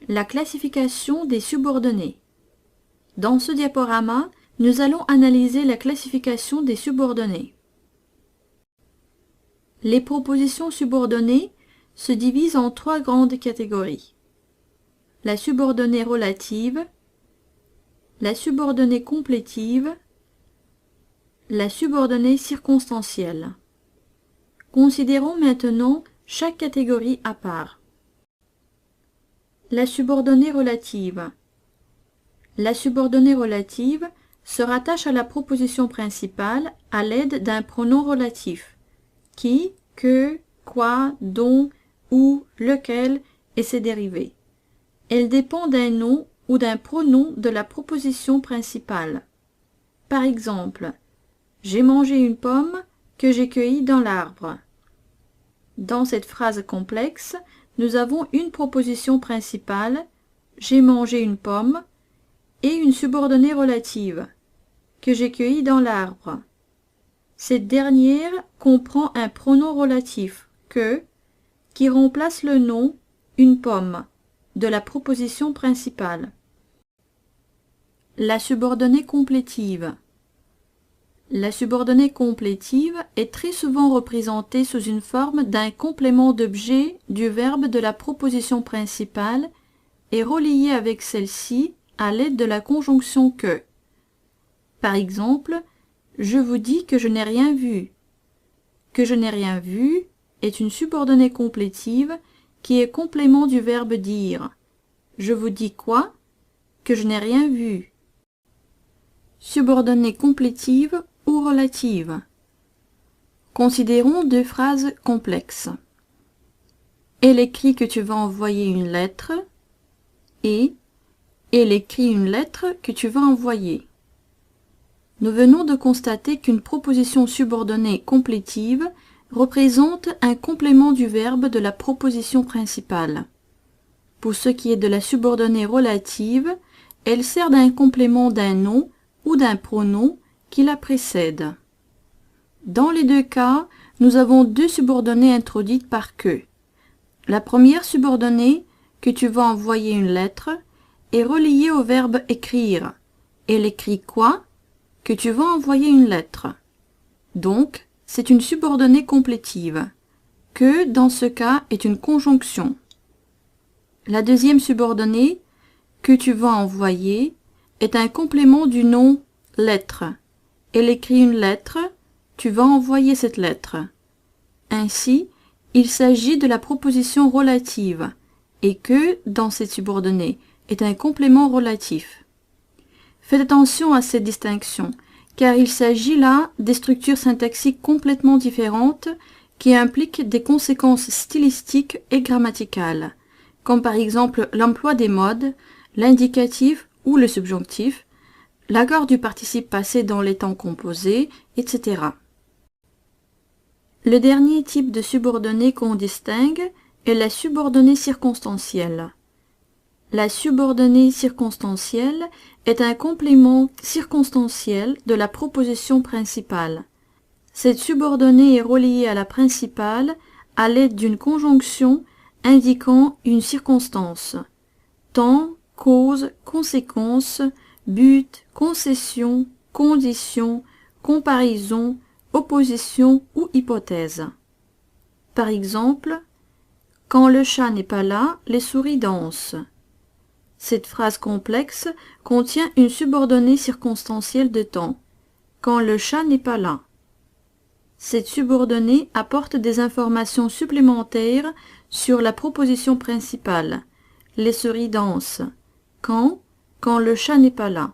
La classification des subordonnés. Dans ce diaporama, nous allons analyser la classification des subordonnés. Les propositions subordonnées se divisent en trois grandes catégories. La subordonnée relative, la subordonnée complétive, la subordonnée circonstancielle. Considérons maintenant chaque catégorie à part. La subordonnée relative. La subordonnée relative se rattache à la proposition principale à l'aide d'un pronom relatif, qui, que, quoi, dont, où, lequel et ses dérivés. Elle dépend d'un nom ou d'un pronom de la proposition principale. Par exemple, j'ai mangé une pomme que j'ai cueillie dans l'arbre. Dans cette phrase complexe, nous avons une proposition principale, j'ai mangé une pomme, et une subordonnée relative, que j'ai cueillie dans l'arbre. Cette dernière comprend un pronom relatif, que, qui remplace le nom, une pomme, de la proposition principale. La subordonnée complétive. La subordonnée complétive est très souvent représentée sous une forme d'un complément d'objet du verbe de la proposition principale et reliée avec celle-ci à l'aide de la conjonction que. Par exemple, je vous dis que je n'ai rien vu. Que je n'ai rien vu est une subordonnée complétive qui est complément du verbe dire. Je vous dis quoi? Que je n'ai rien vu. Subordonnée complétive ou relative. Considérons deux phrases complexes. Elle écrit que tu vas envoyer une lettre et elle écrit une lettre que tu vas envoyer. Nous venons de constater qu'une proposition subordonnée complétive représente un complément du verbe de la proposition principale. Pour ce qui est de la subordonnée relative, elle sert d'un complément d'un nom ou d'un pronom qui la précède. Dans les deux cas, nous avons deux subordonnées introduites par que. La première subordonnée, que tu vas envoyer une lettre, est reliée au verbe écrire. Elle écrit quoi? Que tu vas envoyer une lettre. Donc, c'est une subordonnée complétive. Que, dans ce cas, est une conjonction. La deuxième subordonnée, que tu vas envoyer, est un complément du nom lettre. Elle écrit une lettre, tu vas envoyer cette lettre. Ainsi, il s'agit de la proposition relative, et que, dans cette subordonnée, est un complément relatif. Faites attention à cette distinction, car il s'agit là des structures syntaxiques complètement différentes qui impliquent des conséquences stylistiques et grammaticales, comme par exemple l'emploi des modes, l'indicatif ou le subjonctif, l'accord du participe passé dans les temps composés, etc. Le dernier type de subordonnée qu'on distingue est la subordonnée circonstancielle. La subordonnée circonstancielle est un complément circonstanciel de la proposition principale. Cette subordonnée est reliée à la principale à l'aide d'une conjonction indiquant une circonstance. Temps, cause, conséquence, but, concession, condition, comparaison, opposition ou hypothèse. Par exemple, quand le chat n'est pas là, les souris dansent. Cette phrase complexe contient une subordonnée circonstancielle de temps. Quand le chat n'est pas là. Cette subordonnée apporte des informations supplémentaires sur la proposition principale. Les souris dansent. Quand le chat n'est pas là.